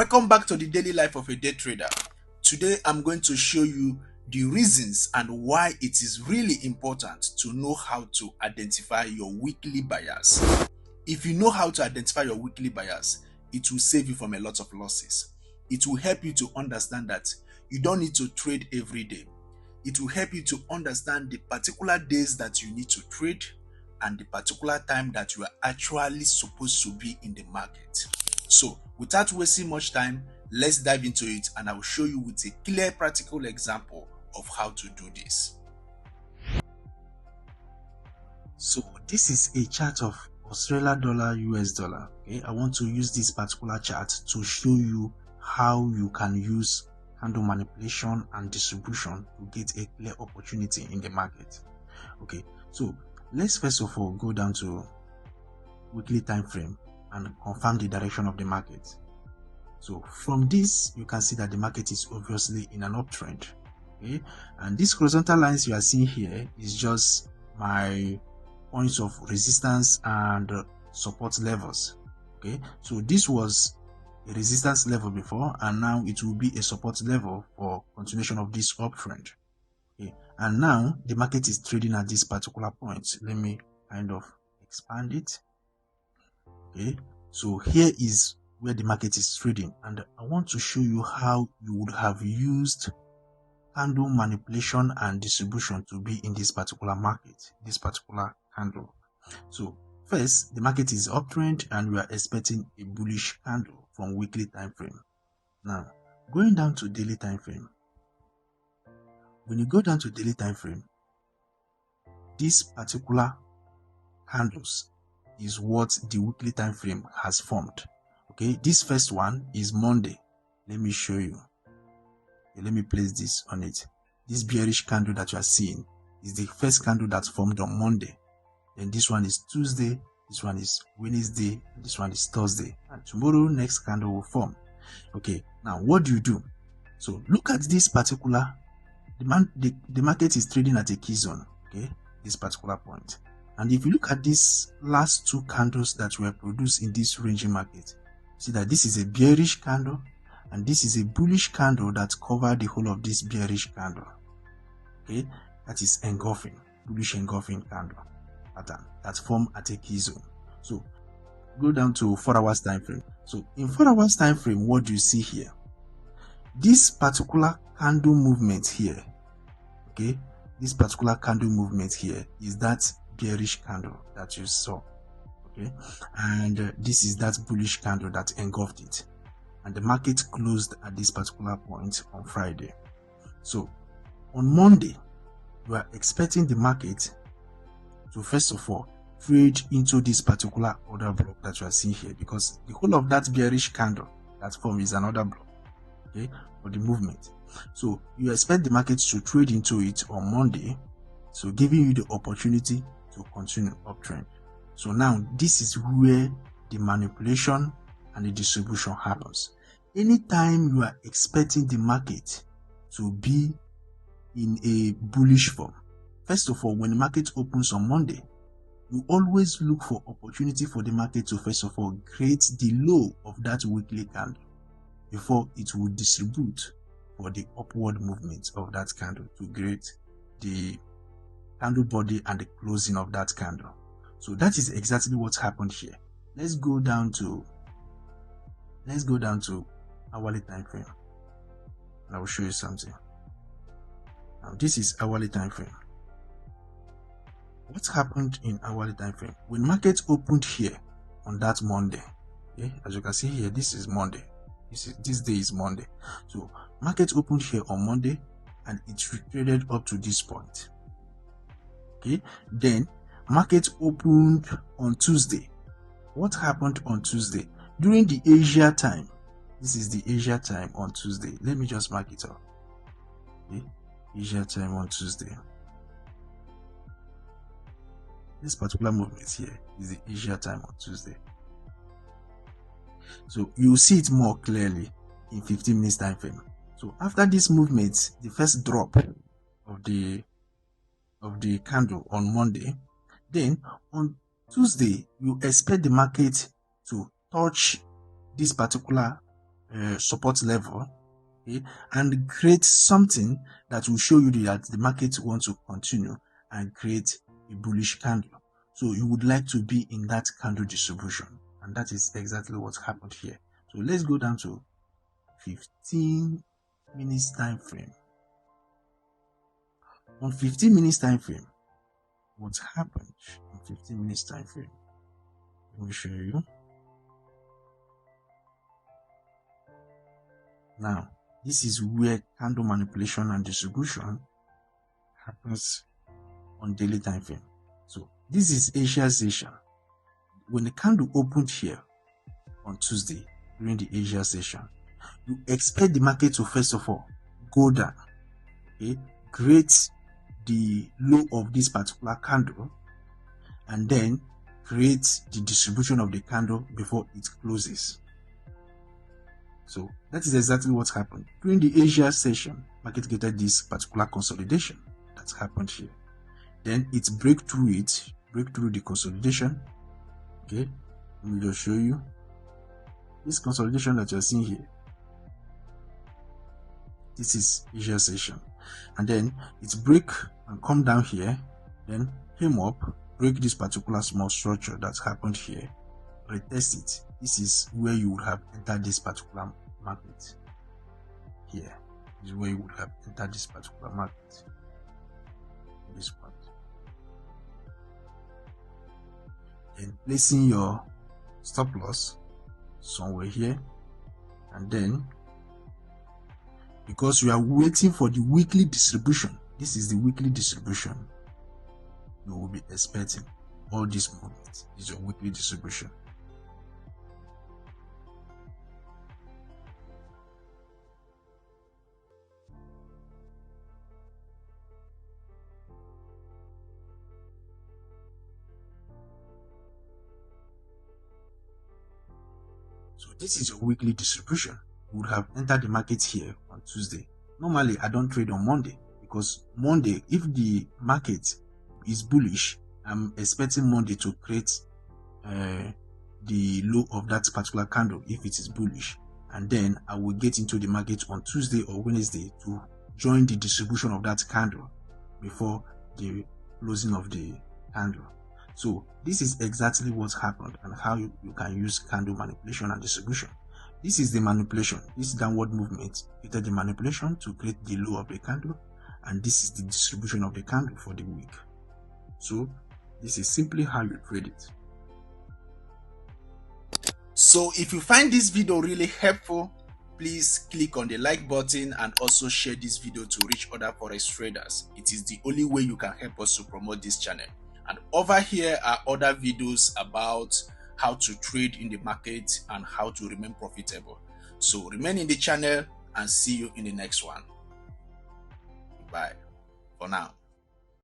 Welcome back to the daily life of a day trader. Today I'm going to show you the reasons and why it is really important to know how to identify your weekly buyers. If you know how to identify your weekly buyers, it will save you from a lot of losses. It will help you to understand that you don't need to trade every day. It will help you to understand the particular days that you need to trade and the particular time that you are actually supposed to be in the market. So without wasting much time, let's dive into it and I will show you with a clear practical example of how to do this. So this is a chart of Australian dollar, US dollar. Okay, I want to use this particular chart to show you how you can use candle manipulation and distribution to get a clear opportunity in the market. Okay, so let's first of all go down to weekly time frame and confirm the direction of the market. So from this, you can see that the market is obviously in an uptrend. Okay, and these horizontal lines you are seeing here is just my points of resistance and support levels. Okay, so this was a resistance level before, and now it will be a support level for continuation of this uptrend. Okay, and now the market is trading at this particular point. Let me kind of expand it. Okay, so here is where the market is trading, and I want to show you how you would have used candle manipulation and distribution to be in this particular market, this particular candle. So first, the market is uptrend and we are expecting a bullish candle from weekly time frame. Now going down to daily time frame, when you go down to daily time frame, this particular candles is what the weekly time frame has formed. Okay, this first one is Monday. Let me show you. Okay, let me place this on it. This bearish candle that you are seeing is the first candle that formed on Monday. Then this one is Tuesday, this one is Wednesday, this one is Thursday, and tomorrow next candle will form. Okay, now what do you do? So look at this particular the market is trading at a key zone. Okay, this particular point. And if you look at these last two candles that were produced in this ranging market, see that this is a bearish candle and this is a bullish candle that covered the whole of this bearish candle. Okay, that is engulfing, bullish engulfing candle pattern that formed at a key zone. So go down to 4 hours time frame. So in 4 hours time frame, what do you see here? This particular candle movement here, okay, this particular candle movement here is that bearish candle that you saw. Okay, and this is that bullish candle that engulfed it, and the market closed at this particular point on Friday. So on Monday, we are expecting the market to first of all trade into this particular order block that you are seeing here, because the whole of that bearish candle that form is another block, okay, for the movement. So you expect the market to trade into it on Monday, so giving you the opportunity to continue uptrend. So now this is where the manipulation and the distribution happens. Anytime you are expecting the market to be in a bullish form, first of all, when the market opens on Monday, you always look for opportunity for the market to first of all create the low of that weekly candle before it will distribute for the upward movement of that candle to create the candle body and the closing of that candle. So that is exactly what happened here. Let's go down to hourly time frame and I will show you something. Now this is hourly time frame. What happened in hourly time frame? When market opened here on that Monday, okay, as you can see here, this is Monday. This day is Monday. So market opened here on Monday and it traded up to this point. Okay, then market opened on Tuesday. What happened on Tuesday? During the Asia time, this is the Asia time on Tuesday. Let me just mark it up. Okay, Asia time on Tuesday. This particular movement here is the Asia time on Tuesday. So you will see it more clearly in 15 minutes time frame. So after this movement, the first drop of the candle on Monday, then on Tuesday you expect the market to touch this particular support level, okay, and create something that will show you that the market wants to continue and create a bullish candle. So you would like to be in that candle distribution, and that is exactly what happened here. So let's go down to 15 minutes time frame. On 15 minutes time frame, what happened on 15 minutes time frame? Let me show you. Now, this is where candle manipulation and distribution happens on daily time frame. So this is Asia session. When the candle opened here on Tuesday during the Asia session, you expect the market to first of all go down, okay, create the low of this particular candle, and then create the distribution of the candle before it closes. So that is exactly what happened during the Asia session. Market created this particular consolidation that's happened here. Then it break through the consolidation. Okay, let me just show you this consolidation that you're seeing here. This is Asia session, and then it break and come down here, then came up, break this particular small structure that's happened here, retest it. This is where you would have entered this particular market. Here is where you would have entered this particular market. This part. Then placing your stop loss somewhere here, and then because you are waiting for the weekly distribution, this is the weekly distribution, you will be expecting all this movement. This is your weekly distribution. So this is your weekly distribution. You would have entered the market here on Tuesday. Normally, I don't trade on Monday because Monday, if the market is bullish, I'm expecting Monday to create the low of that particular candle if it is bullish, and then I will get into the market on Tuesday or Wednesday to join the distribution of that candle before the closing of the candle. So this is exactly what happened and how you can use candle manipulation and distribution. This is the manipulation. This downward movement created the manipulation to create the low of the candle, and this is the distribution of the candle for the week. So this is simply how you trade it. So if you find this video really helpful, please click on the like button and also share this video to reach other forex traders. It is the only way you can help us to promote this channel. And over here are other videos about how to trade in the market and how to remain profitable. So remain in the channel and see you in the next one. Bye for now.